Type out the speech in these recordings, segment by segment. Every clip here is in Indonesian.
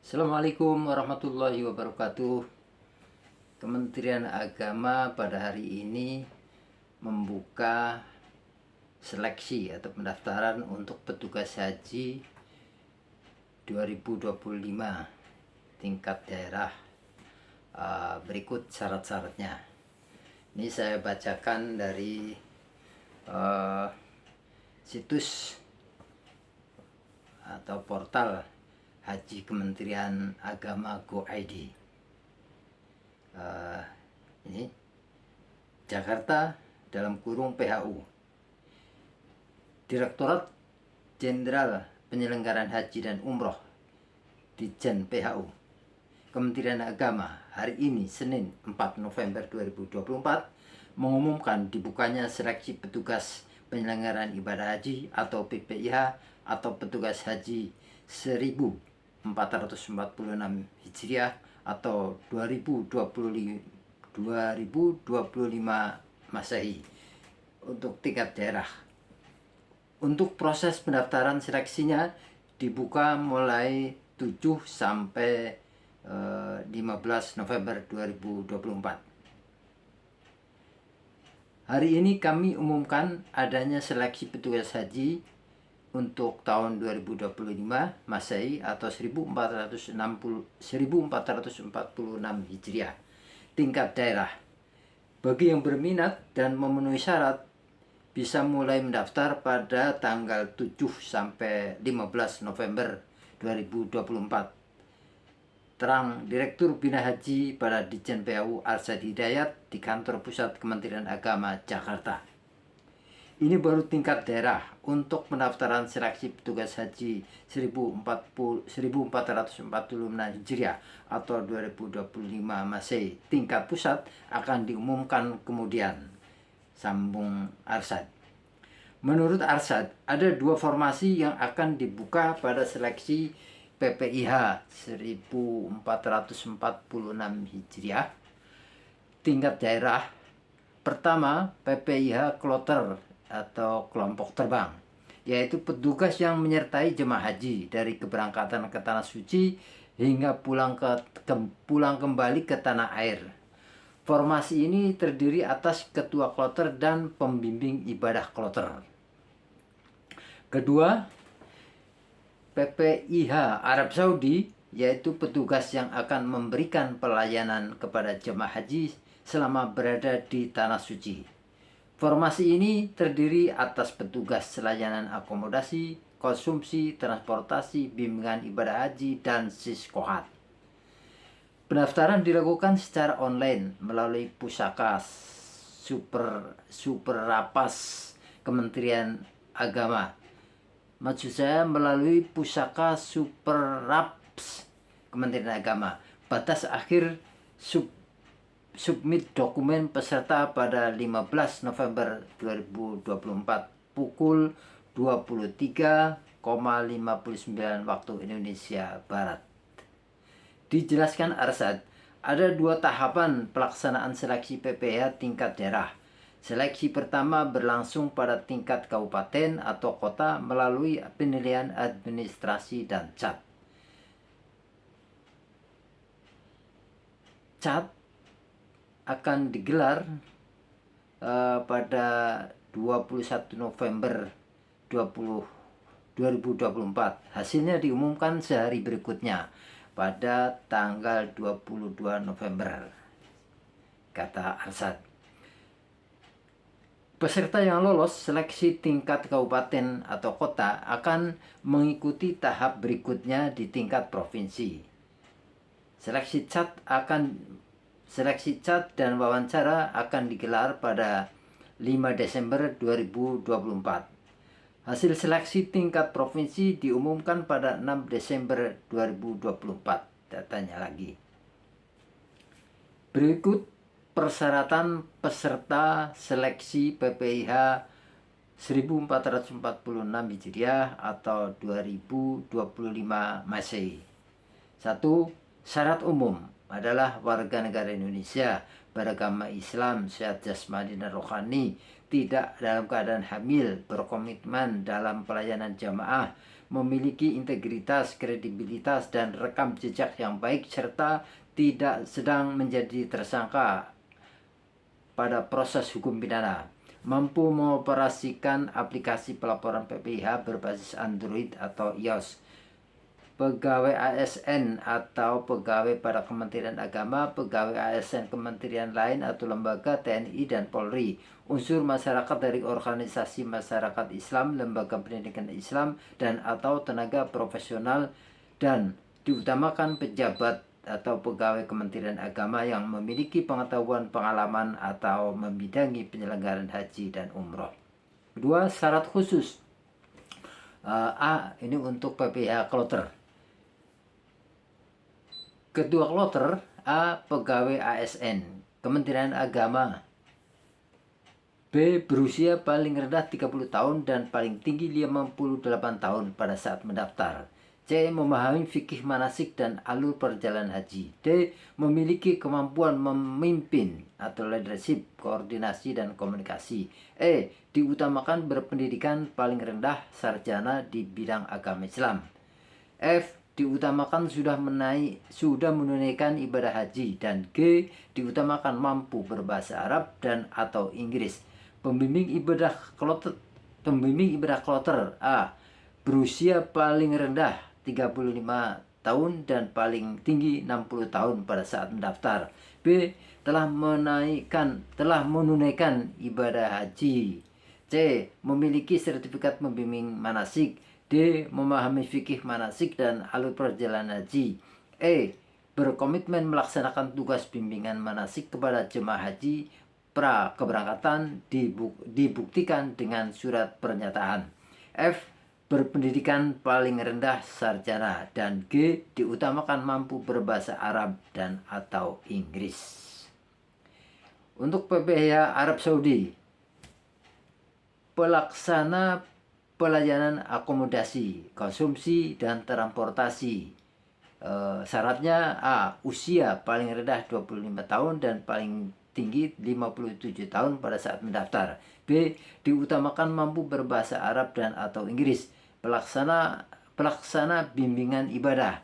Assalamualaikum warahmatullahi wabarakatuh. Kementerian Agama pada hari ini membuka seleksi atau pendaftaran untuk petugas haji 2025 tingkat daerah. Berikut syarat-syaratnya. Ini saya bacakan dari situs atau portal Haji Kementerian Agama Go.id. Ini Jakarta dalam kurung PHU. Direktorat Jenderal Penyelenggaraan Haji dan Umroh Ditjen PHU Kementerian Agama hari ini Senin 4 November 2024 mengumumkan dibukanya seleksi petugas penyelenggaraan ibadah haji atau PPIH atau petugas haji 1446 Hijriah atau 2025 Masehi untuk tingkat daerah. Untuk proses pendaftaran seleksinya dibuka mulai 7 sampai 15 November 2024. Hari ini kami umumkan adanya seleksi petugas haji untuk tahun 2025 Masehi atau 1446 Hijriah tingkat daerah. Bagi yang berminat dan memenuhi syarat bisa mulai mendaftar pada tanggal 7 sampai 15 November 2024. Terang Direktur Bina Haji pada Ditjen PHU Arsyad Hidayat di Kantor Pusat Kementerian Agama Jakarta. Ini baru tingkat daerah. Untuk pendaftaran seleksi petugas haji 1446 Hijriah atau 2025 Masehi tingkat pusat akan diumumkan kemudian, sambung Arsyad. Menurut Arsyad, ada dua formasi yang akan dibuka pada seleksi PPIH 1446 Hijriah tingkat daerah. Pertama, PPIH Kloter atau kelompok terbang, yaitu petugas yang menyertai jemaah haji dari keberangkatan ke tanah suci hingga pulang kembali ke tanah air. Formasi ini terdiri atas ketua kloter dan pembimbing ibadah kloter. Kedua, PPIH Arab Saudi, yaitu petugas yang akan memberikan pelayanan kepada jemaah haji selama berada di tanah suci. Formasi ini terdiri atas petugas layanan akomodasi, konsumsi, transportasi, bimbingan ibadah haji, dan siskohat. Pendaftaran dilakukan secara online melalui pusaka super rapas Kementerian Agama. Maksud saya melalui pusaka super raps Kementerian Agama. Batas akhir submit dokumen peserta pada 15 November 2024 pukul 23,59 waktu Indonesia Barat. Dijelaskan Arsyad, ada dua tahapan pelaksanaan seleksi PPIH tingkat daerah. Seleksi pertama berlangsung pada tingkat kabupaten atau kota melalui penilaian administrasi dan CAT. CAT akan digelar pada 21 November 2024. Hasilnya diumumkan sehari berikutnya pada tanggal 22 November, kata Arsyad. Peserta yang lolos seleksi tingkat kabupaten atau kota akan mengikuti tahap berikutnya di tingkat provinsi. Seleksi CAT dan wawancara akan digelar pada 5 Desember 2024. Hasil seleksi tingkat provinsi diumumkan pada 6 Desember 2024. Datanya lagi. Berikut persyaratan peserta seleksi PPIH 1446 Hijriah atau 2025 Masehi. 1. Syarat umum adalah warga negara Indonesia, beragama Islam, sehat jasmani dan rohani, tidak dalam keadaan hamil, berkomitmen dalam pelayanan jamaah, memiliki integritas, kredibilitas, dan rekam jejak yang baik, serta tidak sedang menjadi tersangka pada proses hukum pidana, mampu mengoperasikan aplikasi pelaporan PPIH berbasis Android atau iOS, pegawai ASN atau pegawai pada Kementerian Agama, pegawai ASN kementerian lain atau lembaga TNI dan Polri, unsur masyarakat dari organisasi masyarakat Islam, lembaga pendidikan Islam, dan atau tenaga profesional, dan diutamakan pejabat atau pegawai Kementerian Agama yang memiliki pengetahuan, pengalaman, atau membidangi penyelenggaraan haji dan umroh. Kedua, syarat khusus. A. Ini untuk PPH kloter. Kedua kloter. A. Pegawai ASN Kementerian Agama. B. Berusia paling rendah 30 tahun dan paling tinggi 58 tahun pada saat mendaftar. C. Memahami fikih manasik dan alur perjalanan haji. D. Memiliki kemampuan memimpin atau leadership, koordinasi, dan komunikasi. E. Diutamakan berpendidikan paling rendah sarjana di bidang agama Islam. F. Diutamakan sudah menunaikan ibadah haji. Dan G. Diutamakan mampu berbahasa Arab dan atau Inggris. Pembimbing ibadah kloter. A. Berusia paling rendah 35 tahun dan paling tinggi 60 tahun pada saat mendaftar. B. Telah menunaikan ibadah haji. C. Memiliki sertifikat membimbing manasik. D. Memahami fikih manasik dan alur perjalanan haji. E. Berkomitmen melaksanakan tugas bimbingan manasik kepada jemaah haji pra keberangkatan dibuktikan dengan surat pernyataan. F. Berpendidikan paling rendah sarjana. Dan G. Diutamakan mampu berbahasa Arab dan atau Inggris. Untuk PPH Arab Saudi, pelaksana pelayanan akomodasi, konsumsi, dan transportasi. Syaratnya A. Usia paling rendah 25 tahun dan paling tinggi 57 tahun pada saat mendaftar. B. Diutamakan mampu berbahasa Arab dan atau Inggris. Pelaksana bimbingan ibadah.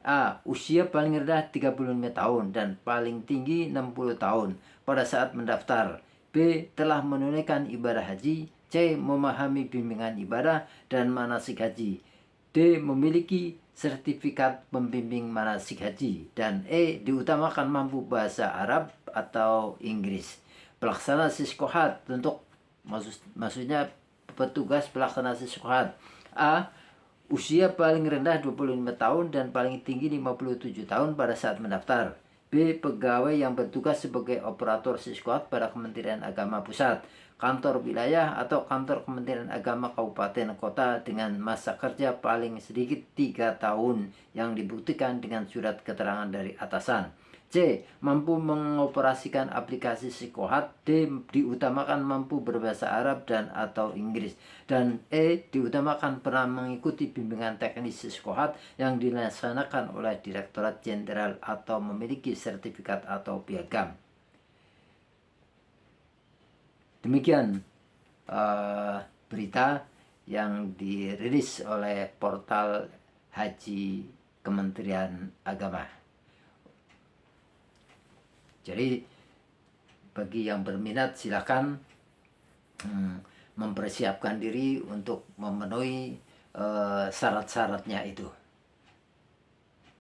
A. Usia paling rendah 35 tahun dan paling tinggi 60 tahun pada saat mendaftar. B. Telah menunaikan ibadah haji. C. Memahami bimbingan ibadah dan manasik haji. D. Memiliki sertifikat pembimbing manasik haji. Dan E. Diutamakan mampu bahasa Arab atau Inggris. Pelaksana siskohat untuk maksudnya petugas pelaksana siskohat. A. Usia paling rendah 25 tahun dan paling tinggi 57 tahun pada saat mendaftar. B. Pegawai yang bertugas sebagai operator siskohat pada Kementerian Agama Pusat, kantor wilayah, atau kantor Kementerian Agama Kabupaten Kota dengan masa kerja paling sedikit 3 tahun yang dibuktikan dengan surat keterangan dari atasan. C. Mampu mengoperasikan aplikasi siskohat. D. Diutamakan mampu berbahasa Arab dan atau Inggris. Dan E. Diutamakan pernah mengikuti bimbingan teknis siskohat yang dilaksanakan oleh Direktorat Jenderal atau memiliki sertifikat atau piagam. Demikian berita yang dirilis oleh portal Haji Kementerian Agama. Jadi bagi yang berminat silakan mempersiapkan diri untuk memenuhi syarat-syaratnya itu.